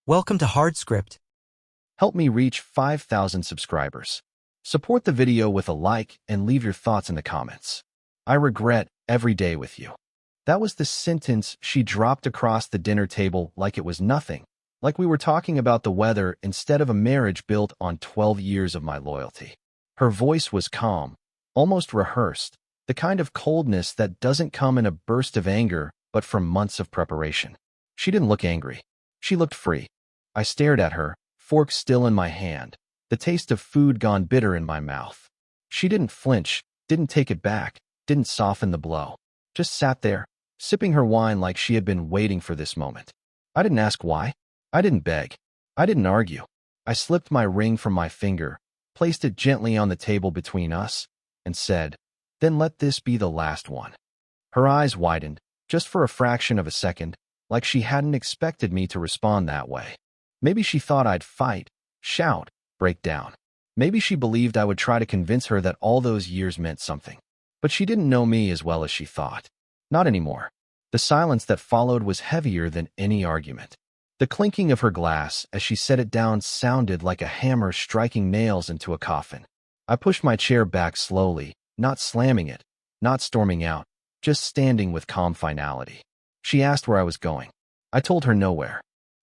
Welcome to HardScript. Help me reach 5,000 subscribers. Support the video with a like and leave your thoughts in the comments. I regret every day with you. That was the sentence she dropped across the dinner table like it was nothing, like we were talking about the weather instead of a marriage built on 12 years of my loyalty. Her voice was calm, almost rehearsed, the kind of coldness that doesn't come in a burst of anger but from months of preparation. She didn't look angry. She looked free. I stared at her, fork still in my hand, the taste of food gone bitter in my mouth. She didn't flinch, didn't take it back, didn't soften the blow. Just sat there, sipping her wine like she had been waiting for this moment. I didn't ask why. I didn't beg. I didn't argue. I slipped my ring from my finger, placed it gently on the table between us, and said, "Then let this be the last one." Her eyes widened, just for a fraction of a second, like she hadn't expected me to respond that way. Maybe she thought I'd fight, shout, break down. Maybe she believed I would try to convince her that all those years meant something. But she didn't know me as well as she thought. Not anymore. The silence that followed was heavier than any argument. The clinking of her glass as she set it down sounded like a hammer striking nails into a coffin. I pushed my chair back slowly, not slamming it, not storming out, just standing with calm finality. She asked where I was going. I told her nowhere.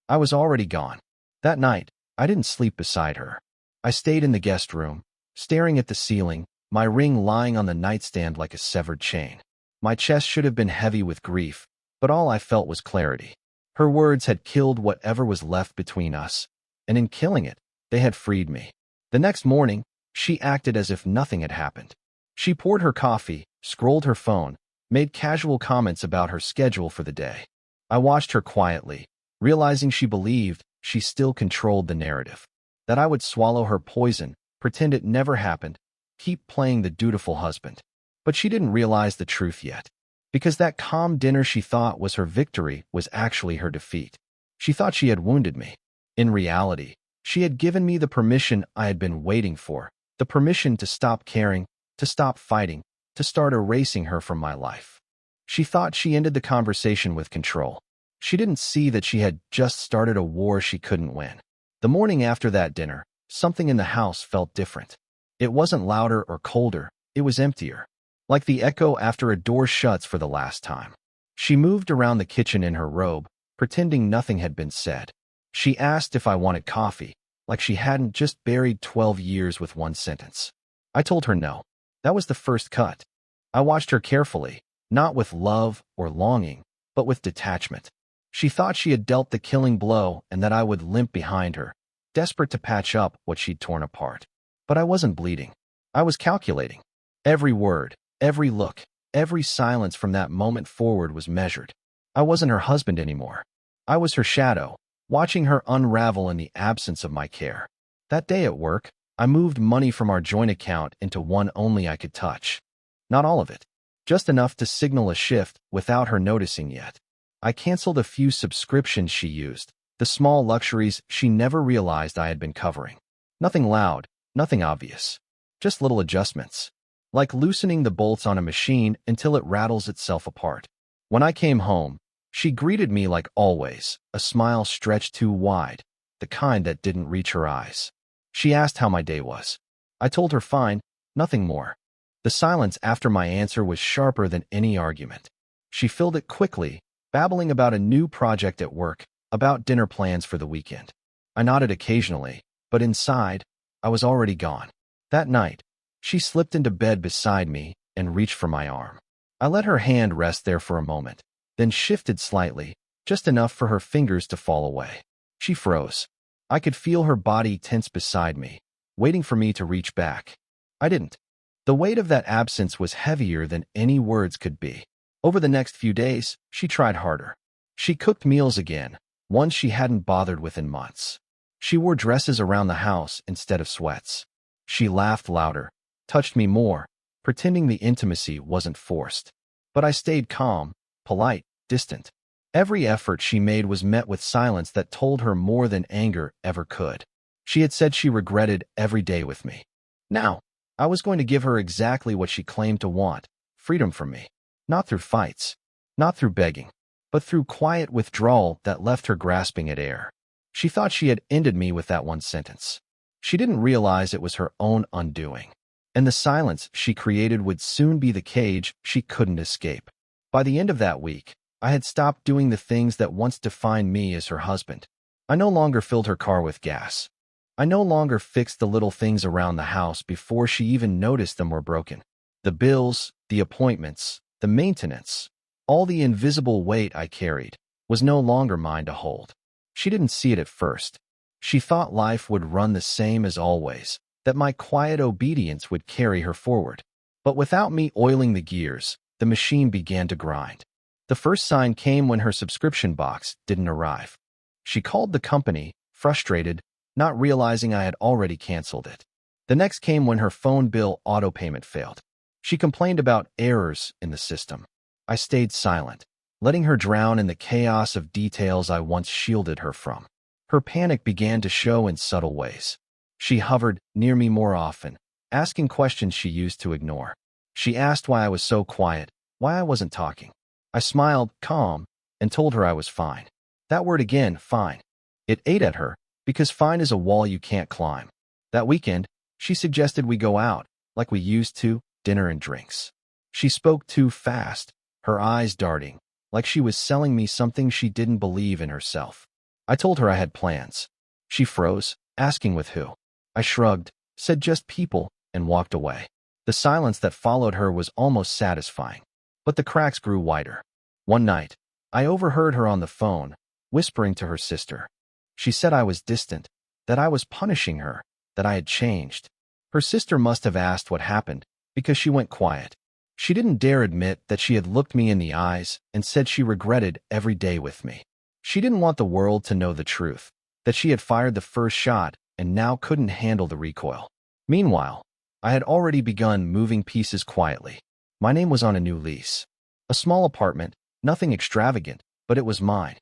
I was already gone. That night, I didn't sleep beside her. I stayed in the guest room, staring at the ceiling, my ring lying on the nightstand like a severed chain. My chest should have been heavy with grief, but all I felt was clarity. Her words had killed whatever was left between us, and in killing it, they had freed me. The next morning, she acted as if nothing had happened. She poured her coffee, scrolled her phone, made casual comments about her schedule for the day. I watched her quietly, realizing she believed she still controlled the narrative. That I would swallow her poison, pretend it never happened, keep playing the dutiful husband. But she didn't realize the truth yet. Because that calm dinner she thought was her victory was actually her defeat. She thought she had wounded me. In reality, she had given me the permission I had been waiting for, the permission to stop caring, to stop fighting, to start erasing her from my life. She thought she ended the conversation with control. She didn't see that she had just started a war she couldn't win. The morning after that dinner, something in the house felt different. It wasn't louder or colder, it was emptier. Like the echo after a door shuts for the last time. She moved around the kitchen in her robe, pretending nothing had been said. She asked if I wanted coffee, like she hadn't just buried 12 years with one sentence. I told her no. That was the first cut. I watched her carefully, not with love or longing, but with detachment. She thought she had dealt the killing blow and that I would limp behind her, desperate to patch up what she'd torn apart. But I wasn't bleeding. I was calculating. Every word, every look, every silence from that moment forward was measured. I wasn't her husband anymore. I was her shadow, watching her unravel in the absence of my care. That day at work, I moved money from our joint account into one only I could touch. Not all of it. Just enough to signal a shift without her noticing yet. I canceled a few subscriptions she used, the small luxuries she never realized I had been covering. Nothing loud, nothing obvious. Just little adjustments. Like loosening the bolts on a machine until it rattles itself apart. When I came home, she greeted me like always, a smile stretched too wide, the kind that didn't reach her eyes. She asked how my day was. I told her fine, nothing more. The silence after my answer was sharper than any argument. She filled it quickly, babbling about a new project at work, about dinner plans for the weekend. I nodded occasionally, but inside, I was already gone. That night, she slipped into bed beside me and reached for my arm. I let her hand rest there for a moment, then shifted slightly, just enough for her fingers to fall away. She froze. I could feel her body tense beside me, waiting for me to reach back. I didn't. The weight of that absence was heavier than any words could be. Over the next few days, she tried harder. She cooked meals again, ones she hadn't bothered with in months. She wore dresses around the house instead of sweats. She laughed louder, touched me more, pretending the intimacy wasn't forced. But I stayed calm, polite, distant. Every effort she made was met with silence that told her more than anger ever could. She had said she regretted every day with me. Now, I was going to give her exactly what she claimed to want, freedom from me. Not through fights, not through begging, but through quiet withdrawal that left her grasping at air. She thought she had ended me with that one sentence. She didn't realize it was her own undoing. And the silence she created would soon be the cage she couldn't escape. By the end of that week, I had stopped doing the things that once defined me as her husband. I no longer filled her car with gas. I no longer fixed the little things around the house before she even noticed them were broken. The bills, the appointments, the maintenance, all the invisible weight I carried was no longer mine to hold. She didn't see it at first. She thought life would run the same as always, that my quiet obedience would carry her forward. But without me oiling the gears, the machine began to grind. The first sign came when her subscription box didn't arrive. She called the company, frustrated, not realizing I had already canceled it. The next came when her phone bill auto payment failed. She complained about errors in the system. I stayed silent, letting her drown in the chaos of details I once shielded her from. Her panic began to show in subtle ways. She hovered near me more often, asking questions she used to ignore. She asked why I was so quiet, why I wasn't talking. I smiled, calm, and told her I was fine. That word again, fine. It ate at her, because fine is a wall you can't climb. That weekend, she suggested we go out, like we used to, dinner and drinks. She spoke too fast, her eyes darting, like she was selling me something she didn't believe in herself. I told her I had plans. She froze, asking with who. I shrugged, said just people, and walked away. The silence that followed her was almost satisfying, but the cracks grew wider. One night, I overheard her on the phone, whispering to her sister. She said I was distant, that I was punishing her, that I had changed. Her sister must have asked what happened, because she went quiet. She didn't dare admit that she had looked me in the eyes and said she regretted every day with me. She didn't want the world to know the truth, that she had fired the first shot and now couldn't handle the recoil. Meanwhile, I had already begun moving pieces quietly. My name was on a new lease. A small apartment, nothing extravagant, but it was mine.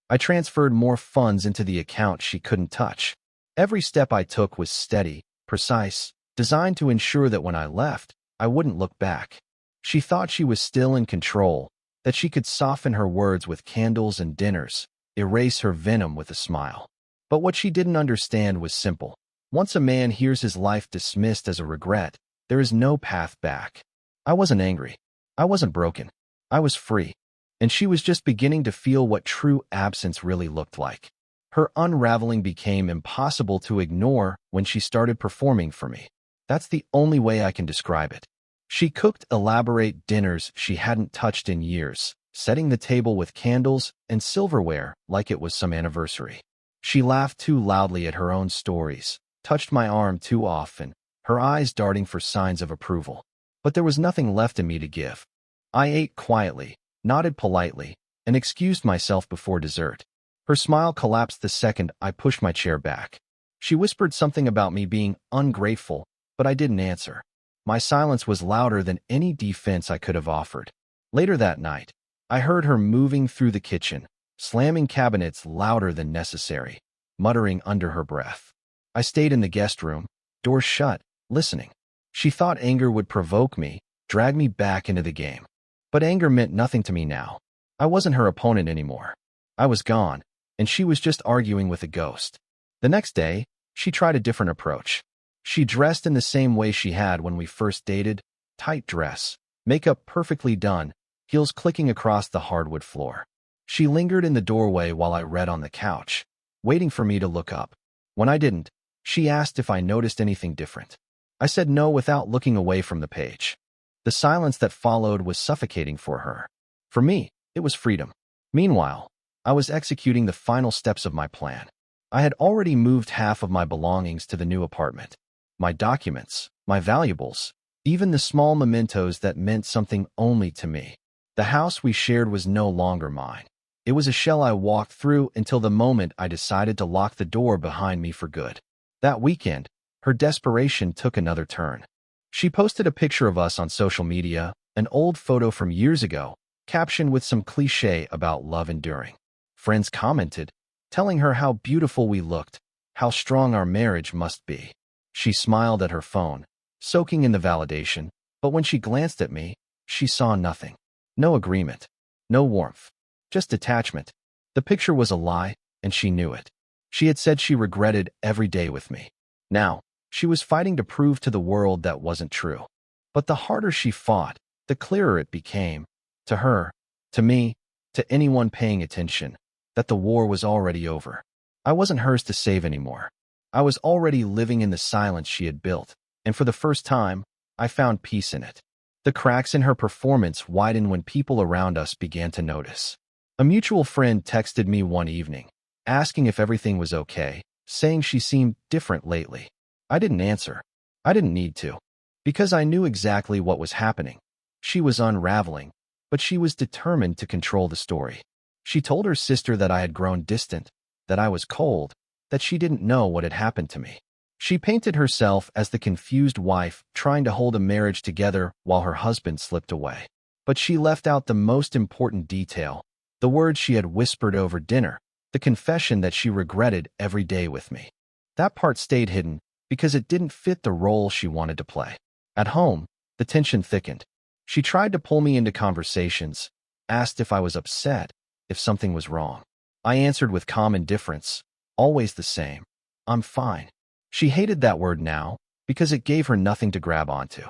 I transferred more funds into the account she couldn't touch. Every step I took was steady, precise, designed to ensure that when I left, I wouldn't look back. She thought she was still in control, that she could soften her words with candles and dinners, erase her venom with a smile. But what she didn't understand was simple. Once a man hears his life dismissed as a regret, there is no path back. I wasn't angry. I wasn't broken. I was free. And she was just beginning to feel what true absence really looked like. Her unraveling became impossible to ignore when she started performing for me. That's the only way I can describe it. She cooked elaborate dinners she hadn't touched in years, setting the table with candles and silverware like it was some anniversary. She laughed too loudly at her own stories, touched my arm too often, her eyes darting for signs of approval. But there was nothing left in me to give. I ate quietly, nodded politely, and excused myself before dessert. Her smile collapsed the second I pushed my chair back. She whispered something about me being ungrateful, but I didn't answer. My silence was louder than any defense I could have offered. Later that night, I heard her moving through the kitchen, slamming cabinets louder than necessary, muttering under her breath. I stayed in the guest room, doors shut, listening. She thought anger would provoke me, drag me back into the game. But anger meant nothing to me now. I wasn't her opponent anymore. I was gone, and she was just arguing with a ghost. The next day, she tried a different approach. She dressed in the same way she had when we first dated, tight dress, makeup perfectly done, heels clicking across the hardwood floor. She lingered in the doorway while I read on the couch, waiting for me to look up. When I didn't, she asked if I noticed anything different. I said no without looking away from the page. The silence that followed was suffocating for her. For me, it was freedom. Meanwhile, I was executing the final steps of my plan. I had already moved half of my belongings to the new apartment. My documents, my valuables, even the small mementos that meant something only to me. The house we shared was no longer mine. It was a shell I walked through until the moment I decided to lock the door behind me for good. That weekend, her desperation took another turn. She posted a picture of us on social media, an old photo from years ago, captioned with some cliché about love enduring. Friends commented, telling her how beautiful we looked, how strong our marriage must be. She smiled at her phone, soaking in the validation, but when she glanced at me, she saw nothing. No agreement. No warmth. Just detachment. The picture was a lie, and she knew it. She had said she regretted every day with me. Now, she was fighting to prove to the world that wasn't true. But the harder she fought, the clearer it became, to her, to me, to anyone paying attention, that the war was already over. I wasn't hers to save anymore. I was already living in the silence she had built, and for the first time, I found peace in it. The cracks in her performance widened when people around us began to notice. A mutual friend texted me one evening, asking if everything was okay, saying she seemed different lately. I didn't answer. I didn't need to, because I knew exactly what was happening. She was unraveling, but she was determined to control the story. She told her sister that I had grown distant, that I was cold, that she didn't know what had happened to me. She painted herself as the confused wife trying to hold a marriage together while her husband slipped away. But she left out the most important detail, the words she had whispered over dinner, the confession that she regretted every day with me. That part stayed hidden because it didn't fit the role she wanted to play. At home, the tension thickened. She tried to pull me into conversations, asked if I was upset, if something was wrong. I answered with calm indifference, always the same. I'm fine. She hated that word now because it gave her nothing to grab onto.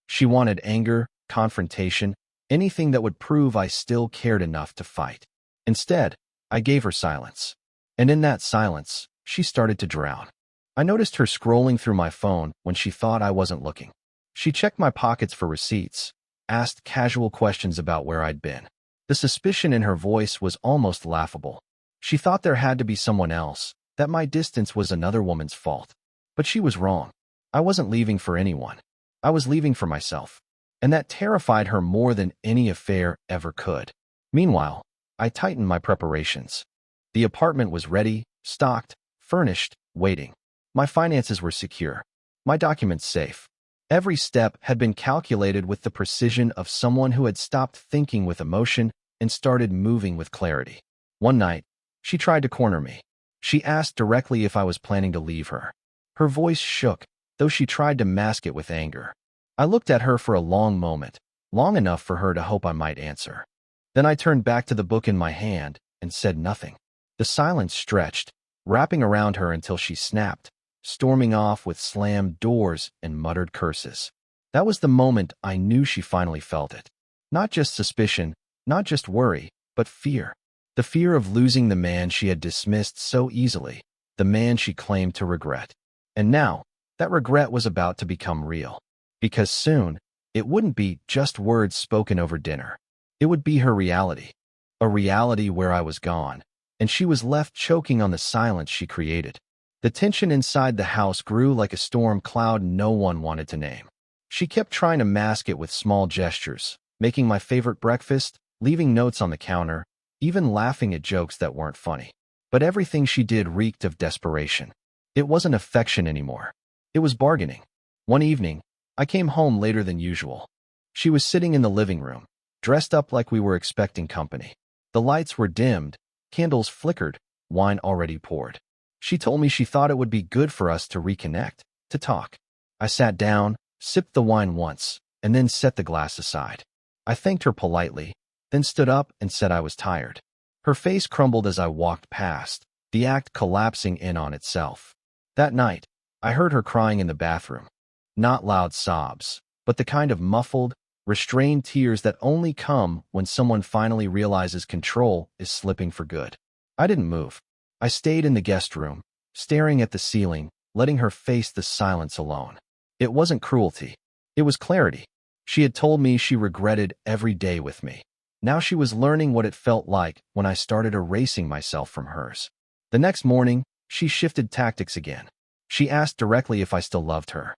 She wanted anger, confrontation, anything that would prove I still cared enough to fight. Instead, I gave her silence. And in that silence, she started to drown. I noticed her scrolling through my phone when she thought I wasn't looking. She checked my pockets for receipts, asked casual questions about where I'd been. The suspicion in her voice was almost laughable. She thought there had to be someone else, that my distance was another woman's fault. But she was wrong. I wasn't leaving for anyone. I was leaving for myself. And that terrified her more than any affair ever could. Meanwhile, I tightened my preparations. The apartment was ready, stocked, furnished, waiting. My finances were secure. My documents safe. Every step had been calculated with the precision of someone who had stopped thinking with emotion and started moving with clarity. One night, she tried to corner me. She asked directly if I was planning to leave her. Her voice shook, though she tried to mask it with anger. I looked at her for a long moment, long enough for her to hope I might answer. Then I turned back to the book in my hand and said nothing. The silence stretched, wrapping around her until she snapped, storming off with slammed doors and muttered curses. That was the moment I knew she finally felt it. Not just suspicion, not just worry, but fear. The fear of losing the man she had dismissed so easily, the man she claimed to regret. And now, that regret was about to become real. Because soon, it wouldn't be just words spoken over dinner. It would be her reality. A reality where I was gone, and she was left choking on the silence she created. The tension inside the house grew like a storm cloud no one wanted to name. She kept trying to mask it with small gestures, making my favorite breakfast, leaving notes on the counter, even laughing at jokes that weren't funny. But everything she did reeked of desperation. It wasn't affection anymore. It was bargaining. One evening, I came home later than usual. She was sitting in the living room, dressed up like we were expecting company. The lights were dimmed, candles flickered, wine already poured. She told me she thought it would be good for us to reconnect, to talk. I sat down, sipped the wine once, and then set the glass aside. I thanked her politely, then stood up and said I was tired. Her face crumbled as I walked past, the act collapsing in on itself. That night, I heard her crying in the bathroom. Not loud sobs, but the kind of muffled, restrained tears that only come when someone finally realizes control is slipping for good. I didn't move. I stayed in the guest room, staring at the ceiling, letting her face the silence alone. It wasn't cruelty. It was clarity. She had told me she regretted every day with me. Now she was learning what it felt like when I started erasing myself from hers. The next morning, she shifted tactics again. She asked directly if I still loved her.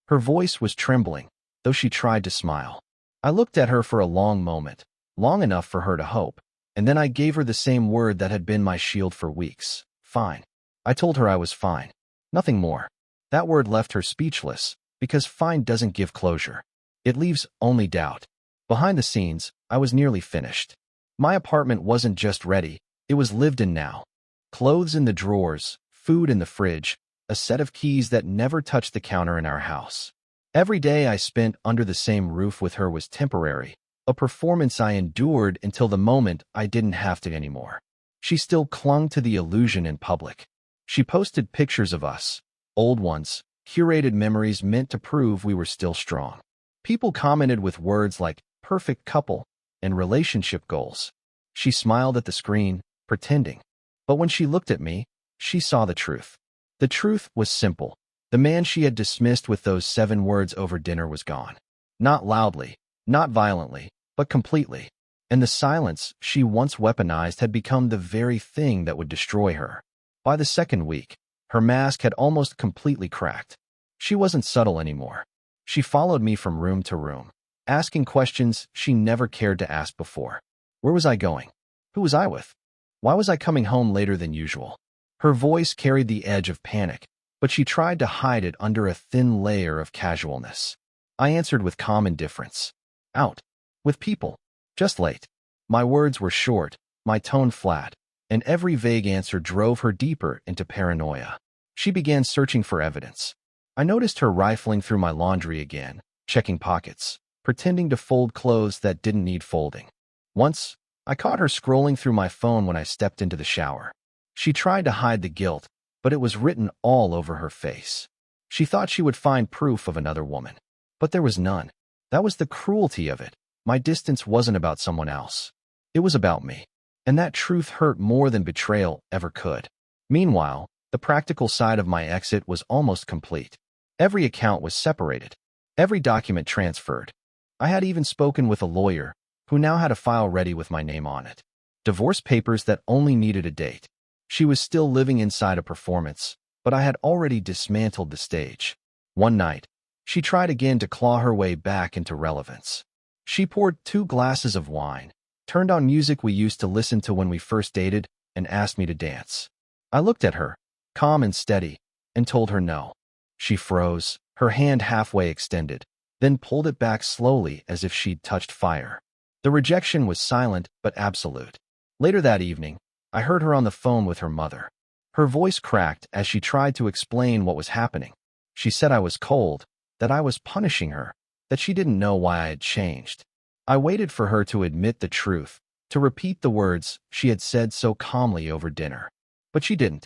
Her voice was trembling, though she tried to smile. I looked at her for a long moment, long enough for her to hope, and then I gave her the same word that had been my shield for weeks. Fine. I told her I was fine. Nothing more. That word left her speechless, because fine doesn't give closure. It leaves only doubt. Behind the scenes, I was nearly finished. My apartment wasn't just ready, it was lived in now. Clothes in the drawers, food in the fridge, a set of keys that never touched the counter in our house. Every day I spent under the same roof with her was temporary, a performance I endured until the moment I didn't have to anymore. She still clung to the illusion in public. She posted pictures of us, old ones, curated memories meant to prove we were still strong. People commented with words like perfect couple and relationship goals. She smiled at the screen, pretending. But when she looked at me, she saw the truth. The truth was simple. The man she had dismissed with those 7 words over dinner was gone. Not loudly, not violently, but completely. And the silence she once weaponized had become the very thing that would destroy her. By the second week, her mask had almost completely cracked. She wasn't subtle anymore. She followed me from room to room, asking questions she never cared to ask before. Where was I going? Who was I with? Why was I coming home later than usual? Her voice carried the edge of panic, but she tried to hide it under a thin layer of casualness. I answered with calm indifference. Out. With people. Just late. My words were short, my tone flat, and every vague answer drove her deeper into paranoia. She began searching for evidence. I noticed her rifling through my laundry again, checking pockets, pretending to fold clothes that didn't need folding. Once, I caught her scrolling through my phone when I stepped into the shower. She tried to hide the guilt, but it was written all over her face. She thought she would find proof of another woman, but there was none. That was the cruelty of it. My distance wasn't about someone else. It was about me. And that truth hurt more than betrayal ever could. Meanwhile, the practical side of my exit was almost complete. Every account was separated. Every document transferred. I had even spoken with a lawyer, who now had a file ready with my name on it. Divorce papers that only needed a date. She was still living inside a performance, but I had already dismantled the stage. One night, she tried again to claw her way back into relevance. She poured 2 glasses of wine, turned on music we used to listen to when we first dated, and asked me to dance. I looked at her, calm and steady, and told her no. She froze, her hand halfway extended, then pulled it back slowly as if she'd touched fire. The rejection was silent but absolute. Later that evening, I heard her on the phone with her mother. Her voice cracked as she tried to explain what was happening. She said I was cold, that I was punishing her, that she didn't know why I had changed. I waited for her to admit the truth, to repeat the words she had said so calmly over dinner. But she didn't.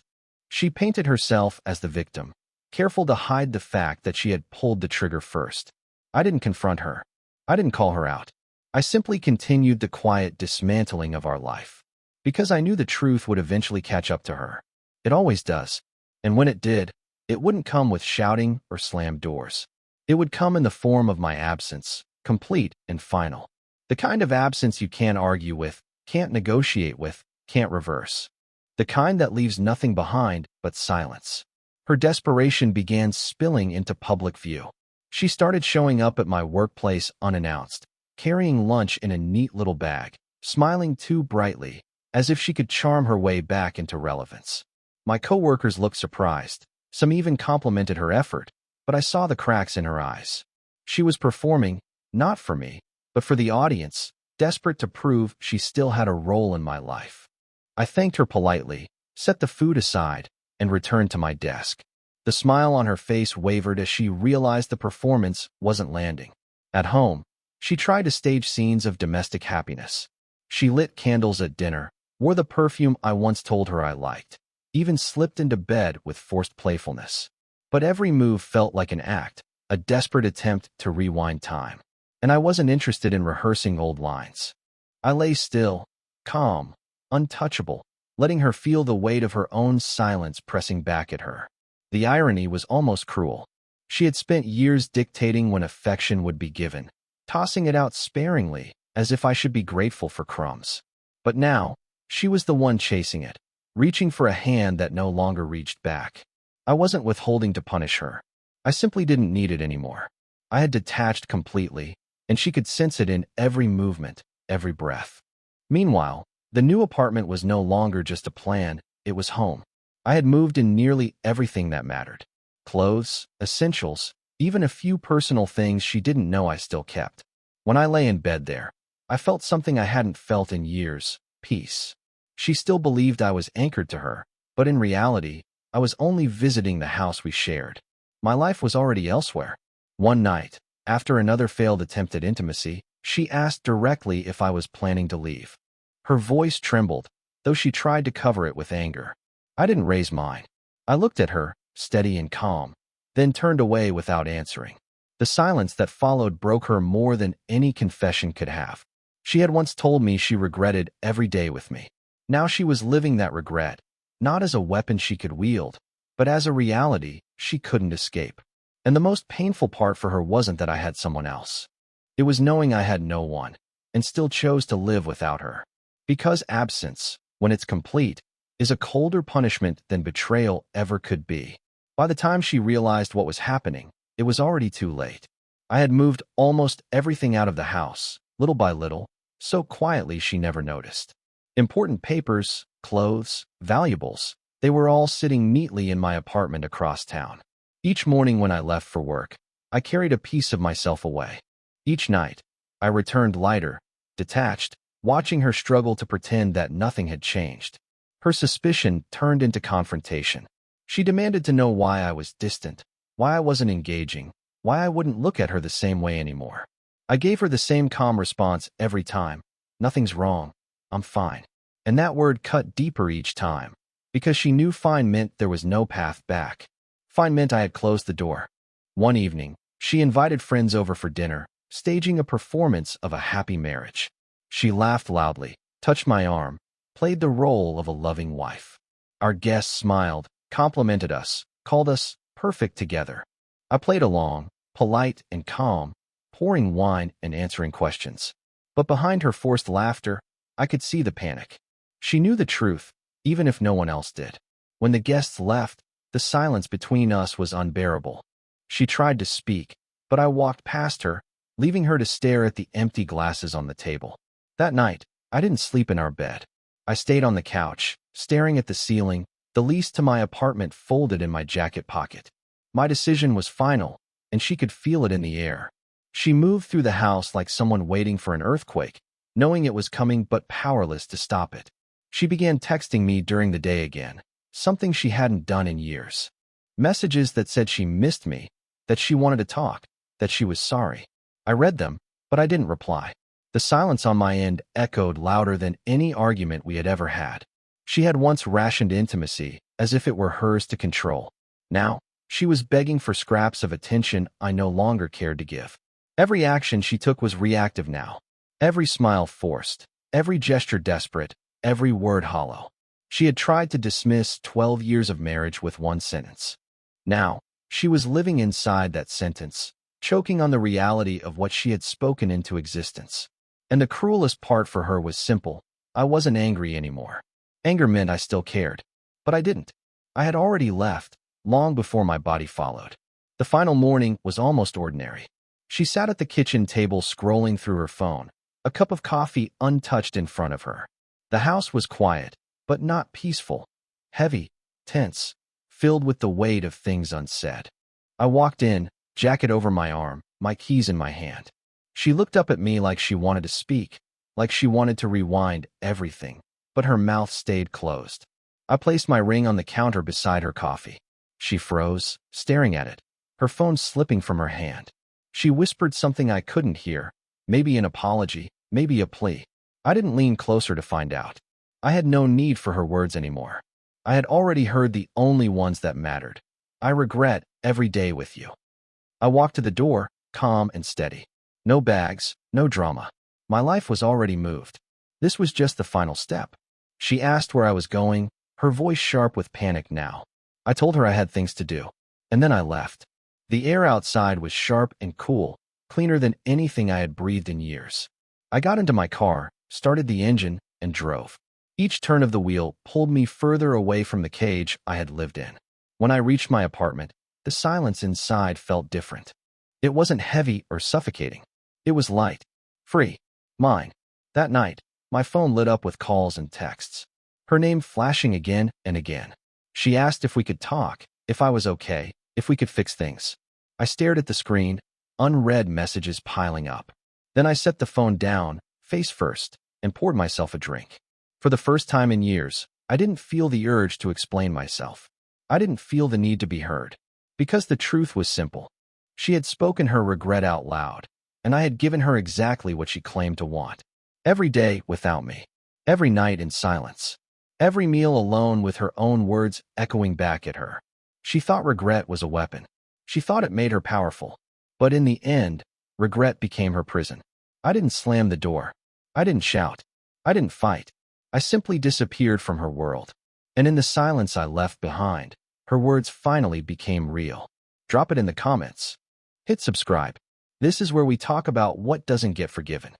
She painted herself as the victim, careful to hide the fact that she had pulled the trigger first. I didn't confront her. I didn't call her out. I simply continued the quiet dismantling of our life. Because I knew the truth would eventually catch up to her. It always does. And when it did, it wouldn't come with shouting or slammed doors. It would come in the form of my absence, complete and final. The kind of absence you can't argue with, can't negotiate with, can't reverse. The kind that leaves nothing behind but silence. Her desperation began spilling into public view. She started showing up at my workplace unannounced, carrying lunch in a neat little bag, smiling too brightly, as if she could charm her way back into relevance. My coworkers looked surprised. Some even complimented her effort, but I saw the cracks in her eyes. She was performing, not for me, but for the audience, desperate to prove she still had a role in my life. I thanked her politely, set the food aside, and returned to my desk. The smile on her face wavered as she realized the performance wasn't landing. At home, she tried to stage scenes of domestic happiness. She lit candles at dinner, wore the perfume I once told her I liked, even slipped into bed with forced playfulness. But every move felt like an act, a desperate attempt to rewind time. And I wasn't interested in rehearsing old lines. I lay still, calm, untouchable, letting her feel the weight of her own silence pressing back at her. The irony was almost cruel. She had spent years dictating when affection would be given, tossing it out sparingly, as if I should be grateful for crumbs. But now, she was the one chasing it, reaching for a hand that no longer reached back. I wasn't withholding to punish her. I simply didn't need it anymore. I had detached completely, and she could sense it in every movement, every breath. Meanwhile, the new apartment was no longer just a plan, it was home. I had moved in nearly everything that mattered. Clothes, essentials, even a few personal things she didn't know I still kept. When I lay in bed there, I felt something I hadn't felt in years, peace. She still believed I was anchored to her, but in reality, I was only visiting the house we shared. My life was already elsewhere. One night, after another failed attempt at intimacy, she asked directly if I was planning to leave. Her voice trembled, though she tried to cover it with anger. I didn't raise mine. I looked at her, steady and calm, then turned away without answering. The silence that followed broke her more than any confession could have. She had once told me she regretted every day with me. Now she was living that regret, not as a weapon she could wield, but as a reality she couldn't escape. And the most painful part for her wasn't that I had someone else. It was knowing I had no one, and still chose to live without her. Because absence, when it's complete, is a colder punishment than betrayal ever could be. By the time she realized what was happening, it was already too late. I had moved almost everything out of the house, little by little, so quietly she never noticed. Important papers, clothes, valuables, they were all sitting neatly in my apartment across town. Each morning when I left for work, I carried a piece of myself away. Each night, I returned lighter, detached, watching her struggle to pretend that nothing had changed. Her suspicion turned into confrontation. She demanded to know why I was distant, why I wasn't engaging, why I wouldn't look at her the same way anymore. I gave her the same calm response every time. Nothing's wrong. I'm fine. And that word cut deeper each time, because she knew fine meant there was no path back. Fine meant I had closed the door. One evening, she invited friends over for dinner, staging a performance of a happy marriage. She laughed loudly, touched my arm, played the role of a loving wife. Our guests smiled, complimented us, called us perfect together. I played along, polite and calm, pouring wine and answering questions. But behind her forced laughter, I could see the panic. She knew the truth, even if no one else did. When the guests left, the silence between us was unbearable. She tried to speak, but I walked past her, leaving her to stare at the empty glasses on the table. That night, I didn't sleep in our bed. I stayed on the couch, staring at the ceiling, the lease to my apartment folded in my jacket pocket. My decision was final, and she could feel it in the air. She moved through the house like someone waiting for an earthquake, knowing it was coming but powerless to stop it. She began texting me during the day again, something she hadn't done in years. Messages that said she missed me, that she wanted to talk, that she was sorry. I read them, but I didn't reply. The silence on my end echoed louder than any argument we had ever had. She had once rationed intimacy, as if it were hers to control. Now, she was begging for scraps of attention I no longer cared to give. Every action she took was reactive now. Every smile forced, every gesture desperate, every word hollow. She had tried to dismiss 12 years of marriage with one sentence. Now, she was living inside that sentence, choking on the reality of what she had spoken into existence. And the cruelest part for her was simple. I wasn't angry anymore. Anger meant I still cared. But I didn't. I had already left, long before my body followed. The final morning was almost ordinary. She sat at the kitchen table scrolling through her phone, a cup of coffee untouched in front of her. The house was quiet, but not peaceful. Heavy, tense, filled with the weight of things unsaid. I walked in, jacket over my arm, my keys in my hand. She looked up at me like she wanted to speak, like she wanted to rewind everything, but her mouth stayed closed. I placed my ring on the counter beside her coffee. She froze, staring at it, her phone slipping from her hand. She whispered something I couldn't hear, maybe an apology, maybe a plea. I didn't lean closer to find out. I had no need for her words anymore. I had already heard the only ones that mattered. I regret every day with you. I walked to the door, calm and steady. No bags, no drama. My life was already moved. This was just the final step. She asked where I was going, her voice sharp with panic now. I told her I had things to do. And then I left. The air outside was sharp and cool, cleaner than anything I had breathed in years. I got into my car, started the engine, and drove. Each turn of the wheel pulled me further away from the cage I had lived in. When I reached my apartment, the silence inside felt different. It wasn't heavy or suffocating. It was light, free, mine. That night, my phone lit up with calls and texts. Her name flashing again and again. She asked if we could talk, if I was okay, if we could fix things. I stared at the screen, unread messages piling up. Then I set the phone down, face first, and poured myself a drink. For the first time in years, I didn't feel the urge to explain myself. I didn't feel the need to be heard. Because the truth was simple. She had spoken her regret out loud, and I had given her exactly what she claimed to want. Every day without me. Every night in silence. Every meal alone with her own words echoing back at her. She thought regret was a weapon. She thought it made her powerful. But in the end, regret became her prison. I didn't slam the door. I didn't shout. I didn't fight. I simply disappeared from her world. And in the silence I left behind, her words finally became real. Drop it in the comments. Hit subscribe. This is where we talk about what doesn't get forgiven.